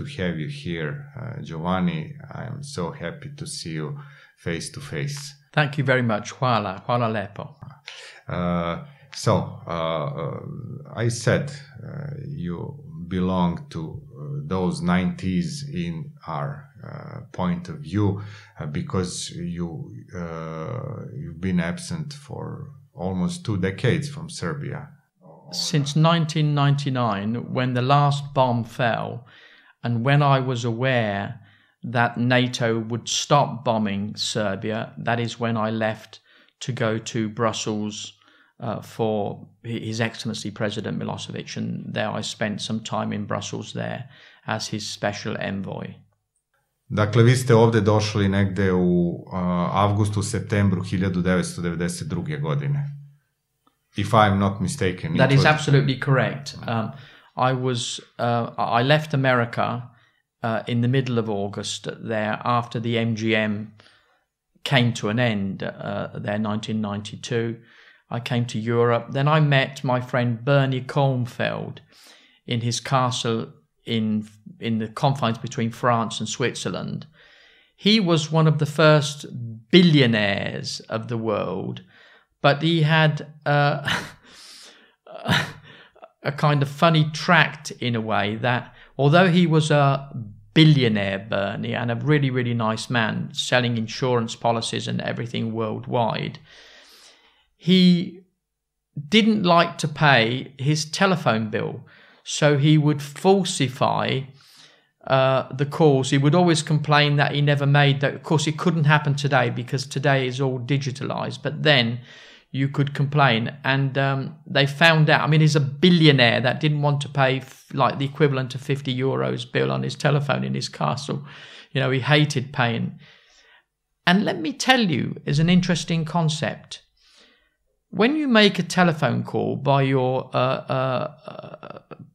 to have you here, Đovani. I am so happy to see you face to face. Thank you very much. Hvala. Hvala lepo. I said you belong to those 90s in our point of view because you've been absent for almost 2 decades from Serbia. Since 1999, when the last bomb fell, and when I was aware that NATO would stop bombing Serbia, that is when I left to go to Brussels for His Excellency President Milošević, and there I spent some time in Brussels there as his special envoy. Dakle, vi ste ovde došli negde u avgustu, septembru 1992. godine. If I'm not mistaken. That is absolutely correct. I left America in the middle of August there after the MGM came to an end there in 1992. I came to Europe. Then I met my friend Bernie Kornfeld in his castle in the confines between France and Switzerland. He was one of the first billionaires of the world, but he had a kind of funny tract in a way that although he was a billionaire, Bernie, and a really, really nice man selling insurance policies and everything worldwide, he didn't like to pay his telephone bill. So he would falsify the calls. He would always complain that he never made that. Of course, it couldn't happen today because today is all digitalized. But then you could complain, and they found out. I mean, he's a billionaire that didn't want to pay like the equivalent of €50 bill on his telephone in his castle. You know, he hated paying. And let me tell you, is an interesting concept. When you make a telephone call by your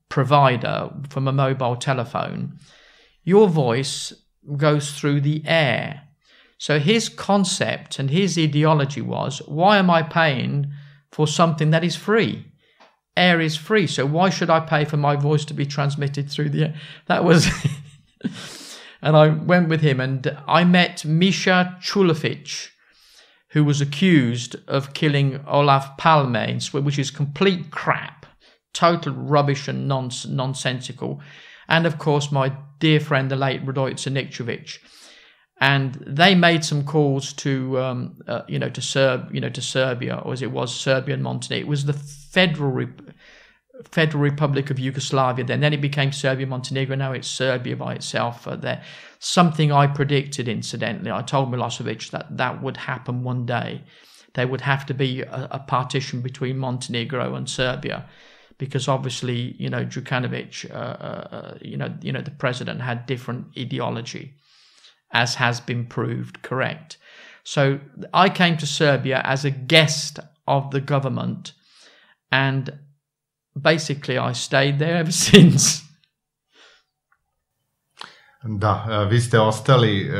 provider from a mobile telephone, your voice goes through the air. So his concept and his ideology was, why am I paying for something that is free? Air is free, so why should I pay for my voice to be transmitted through the air? That was... And I went with him, and I met Milošević, who was accused of killing Olaf Palme, which is complete crap, total rubbish and nonsensical. And of course, my dear friend, the late Rodica Nikčević. And they made some calls to, to Serbia, or as it was, Serbia and Montenegro. It was the Federal Republic of Yugoslavia then. Then it became Serbia, Montenegro. Now it's Serbia by itself there. Something I predicted, incidentally. I told Milošević that would happen one day. There would have to be a partition between Montenegro and Serbia, because obviously, Đukanović, the president had different ideology, as has been proved correct. So I came to Serbia as a guest of the government, and basically I stayed there ever since. Da, vi ste ostali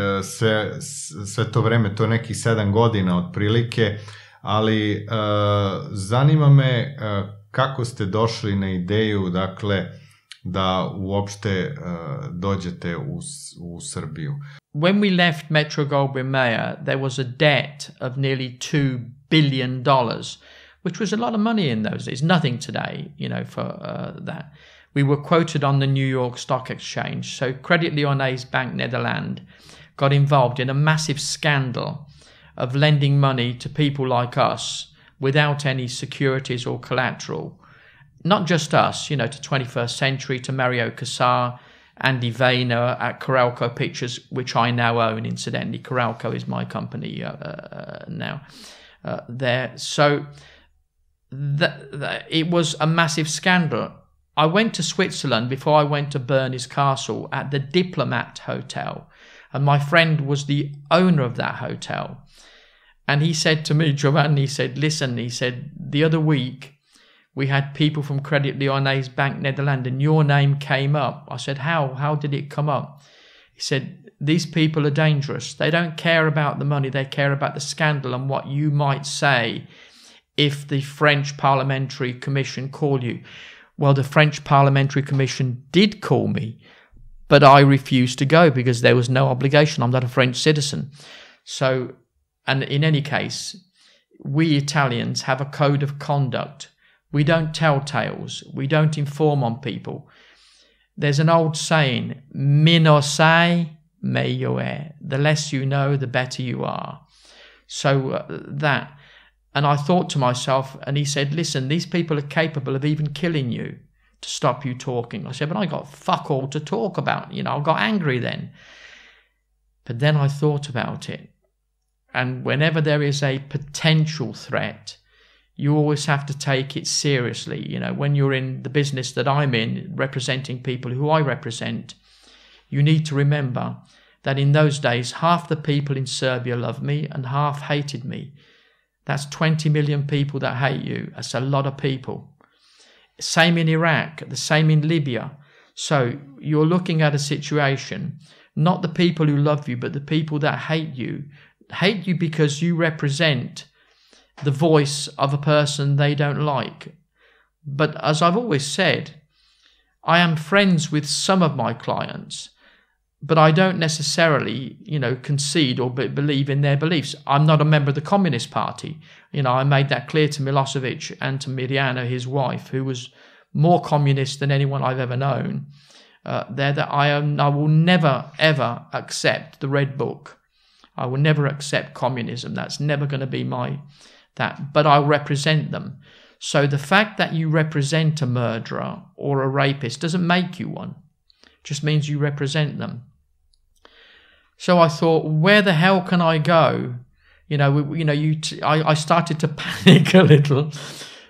sve to vreme, to nekih 7 godina otprilike, ali zanima me kako ste došli na ideju, dakle, da uopšte dođete u Srbiju. When we left Metro-Goldwyn-Mayer, there was a debt of nearly $2 billion, which was a lot of money in those days. Nothing today, for that. We were quoted on the New York Stock Exchange. So Credit Lyonnais Bank Nederland got involved in a massive scandal of lending money to people like us without any securities or collateral. Not just us, to 21st Century, to Mario Casar, Andy Vayner at Coralco Pictures, which I now own, incidentally. Coralco is my company now there. So it was a massive scandal. I went to Switzerland before I went to Bernie's castle at the Diplomat Hotel, and my friend was the owner of that hotel. And he said to me, Giovanni, he said, listen, he said, the other week we had people from Credit Lyonnais Bank Nederland and your name came up. I said, how? How did it come up? He said, these people are dangerous. They don't care about the money. They care about the scandal and what you might say if the French Parliamentary Commission call you. Well, the French Parliamentary Commission did call me, But I refused to go because there was no obligation. I'm not a French citizen. So, and in any case, we Italians have a code of conduct. We don't tell tales. We don't inform on people. There's an old saying, meno sai, meglio è. The less you know, the better you are. So that, and I thought to myself, and he said, listen, these people are capable of even killing you to stop you talking. I said, but I got fuck all to talk about. You know, I got angry then. But then I thought about it. And whenever there is a potential threat, you always have to take it seriously. You know, when you're in the business that I'm in, representing people who I represent, you need to remember that in those days, half the people in Serbia loved me and half hated me. That's 20 million people that hate you. That's a lot of people. Same in Iraq, the same in Libya. So you're looking at a situation, not the people who love you, but the people that hate you because you represent the voice of a person they don't like. But as I've always said, I am friends with some of my clients, but I don't necessarily, you know, concede or believe in their beliefs. I'm not a member of the Communist Party. You know, I made that clear to Milošević and to Mirjana, his wife, who was more communist than anyone I've ever known. That I will never, ever accept the Red Book. I will never accept communism. That's never going to be but I'll represent them. So the fact that you represent a murderer or a rapist doesn't make you one. It just means you represent them. So I thought, where the hell can I go? You know, I started to panic a little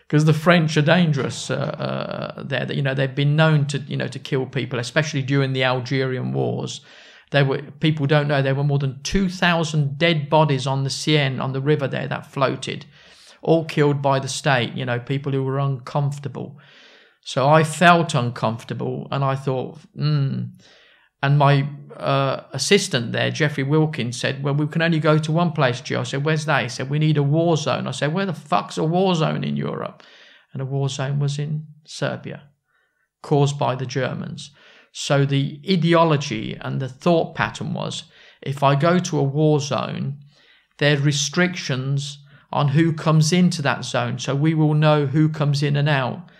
because the French are dangerous there. You know, they've been known to kill people, especially during the Algerian wars. People don't know, there were more than 2,000 dead bodies on the Seine, on the river there that floated, all killed by the state, you know, people who were uncomfortable. So I felt uncomfortable and I thought, And my assistant there, Jeffrey Wilkins, said, well, we can only go to one place, Joe. I said, where's that? He said, we need a war zone. I said, where the fuck's a war zone in Europe? And a war zone was in Serbia, caused by the Germans. So the ideology and the thought pattern was, if I go to a war zone, there are restrictions on who comes into that zone. So we will know who comes in and out.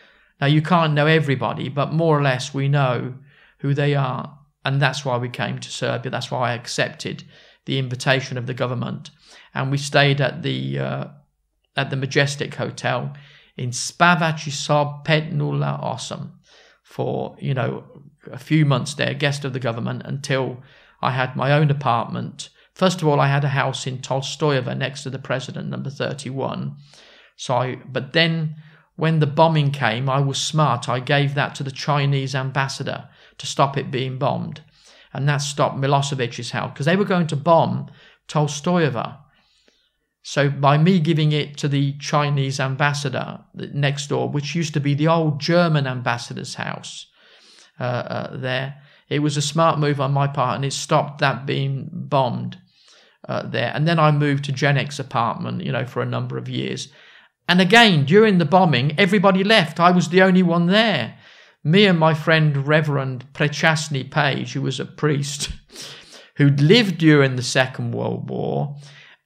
Now, you can't know everybody, but more or less we know who they are. And that's why we came to Serbia. That's why I accepted the invitation of the government. And we stayed at the Majestic Hotel in Spavaći sob 508 for, you know, a few months there, guest of the government, until I had my own apartment. First of all, I had a house in Tolstoyeva next to the president, number 31. But then when the bombing came, I was smart. I gave that to the Chinese ambassador to stop it being bombed. And that stopped Milošević's house, because they were going to bomb Tolstoyeva. So by me giving it to the Chinese ambassador next door, which used to be the old German ambassador's house there, it was a smart move on my part, and it stopped that being bombed there. And then I moved to Jenek's apartment, you know, for a number of years. And again, during the bombing, everybody left. I was the only one there. Me and my friend Reverend Prechasny Page, who was a priest who'd lived during the Second World War.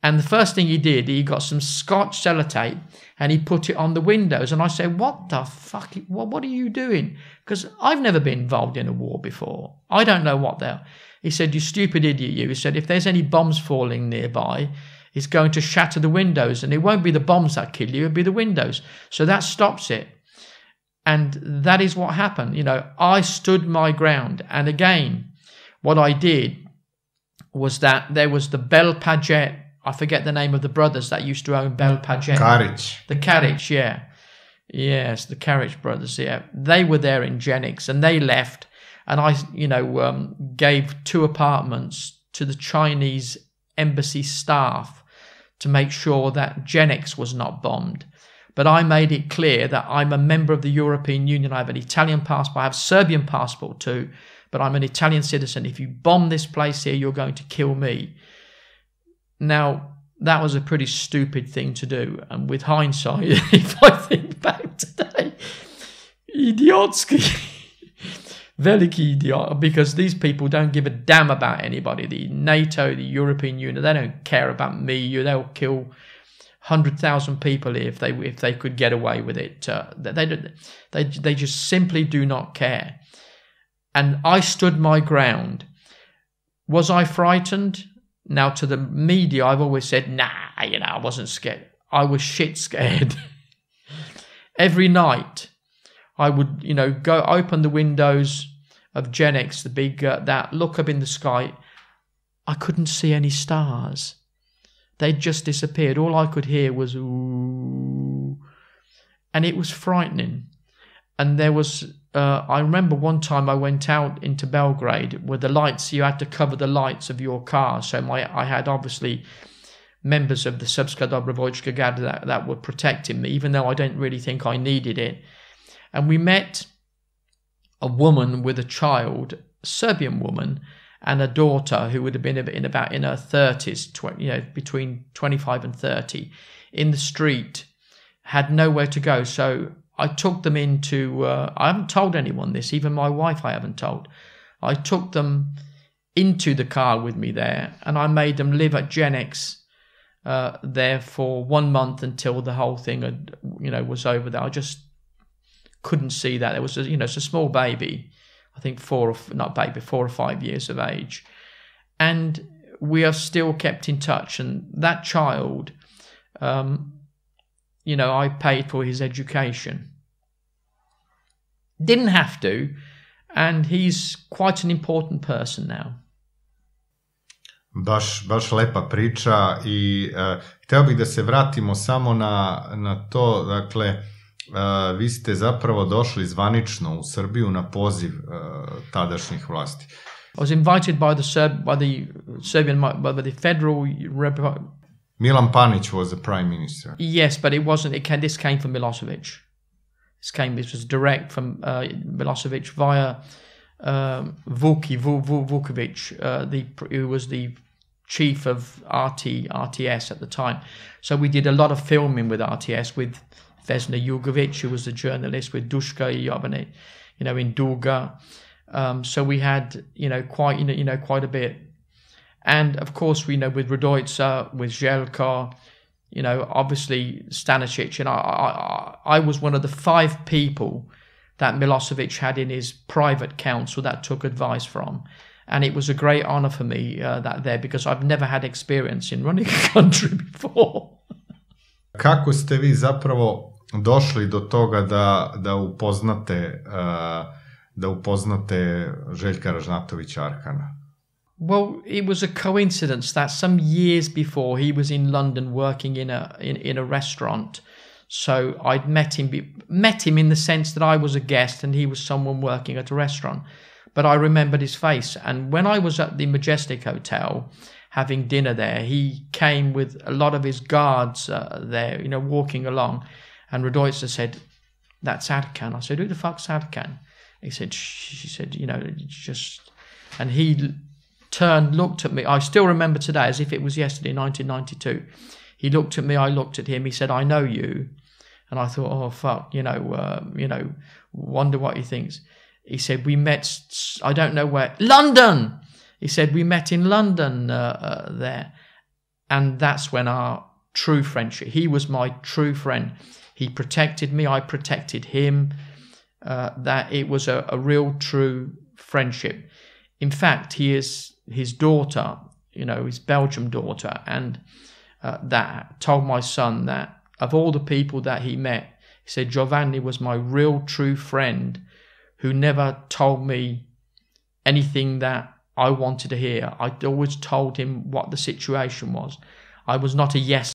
And the first thing he did, he got some Scotch sellotape and he put it on the windows. And I said, what the fuck? What are you doing? Because I've never been involved in a war before. I don't know what they're... He said, you stupid idiot, you. He said, if there's any bombs falling nearby, it's going to shatter the windows. And it won't be the bombs that kill you, it'll be the windows. So that stops it. And that is what happened. You know, I stood my ground. And again, what I did was that there was the Bel Paget, I forget the name of the brothers that used to own Bel Paget. Karić. The Karić, yeah. Yes, the Karić brothers, yeah. They were there in Jenix and they left. And I, you know, gave 2 apartments to the Chinese embassy staff to make sure that Jenix was not bombed. But I made it clear that I'm a member of the European Union. I have an Italian passport. I have a Serbian passport too. But I'm an Italian citizen. If you bomb this place here, you're going to kill me. Now, that was a pretty stupid thing to do. And with hindsight, if I think back today, idiotsky. velikih, because these people don't give a damn about anybody. The NATO, the European Union, they don't care about me. They'll kill 100,000 people if they could get away with it. They just simply do not care. And I stood my ground. Was I frightened? Now, to the media, I've always said, nah, I wasn't scared. I was shit scared. Every night, I would, go open the windows of Genex, the big, that, look up in the sky. I couldn't see any stars. They'd just disappeared. All I could hear was, ooh. And it was frightening. And there was, I remember one time I went out into Belgrade where the lights, you had to cover the lights of your car. So I had obviously members of the Srpska Dobrovoljska Garda that were protecting me, even though I don't really think I needed it. And we met a woman with a child, a Serbian woman, and a daughter who would have been in her 30s, between 25 and 30, in the street, had nowhere to go. So I took them into, I haven't told anyone this, even my wife I haven't told. I took them into the car with me there, and I made them live at Genex there for 1 month until the whole thing had, was over there. I just couldn't see that. There was, it's a small baby, I think 4 or 5 years of age. And we are still kept in touch. And that child, I paid for his education. Didn't have to. And he's quite an important person now. Baš lepa priča i hteo bih da se vratimo samo na to, dakle, vi ste zapravo došli zvanično u Srbiju na poziv tadašnjih vlasti. I was invited by the federal republic. Milan Panić was the prime minister. Yes, but it wasn't. This came from Milošević. This was direct from Milošević via Vuković, who was the chief of RTS at the time. So we did a lot of filming with RTS, with Vesna Jugović, who was the journalist, with Duška Jovanić, in Duga. So we had, quite a bit. And of course, with Radojca, with Željko, obviously Stanisic. And I was one of the 5 people that Milošević had in his private council that took advice from. And it was a great honor for me because I've never had experience in running a country before. Kako ste vi zapravo došli do toga da upoznate Željka Ražnatovića Arhana? Well, it was a coincidence that some years before he was in London working in a restaurant. So I'd met him in the sense that I was a guest and he was someone working at a restaurant. But I remembered his face. And when I was at the Majestic Hotel having dinner there, he came with a lot of his guards there, walking along. And Radojca said, "That's Arkan." I said, "Who the fuck's Arkan?" She said, just... And he turned, looked at me. I still remember today as if it was yesterday, 1992. He looked at me, I looked at him. He said, "I know you." And I thought, oh, fuck, wonder what he thinks. He said, "We met, I don't know where, London!" He said, "We met in London there." And that's when our true friendship, he was my true friend. He protected me, I protected him. That it was a real, true friendship. In fact, his daughter, his Belgian daughter, and that told my son that of all the people that he met, he said, "Đovani was my real, true friend who never told me anything that I wanted to hear. I always told him what the situation was. I was not a yes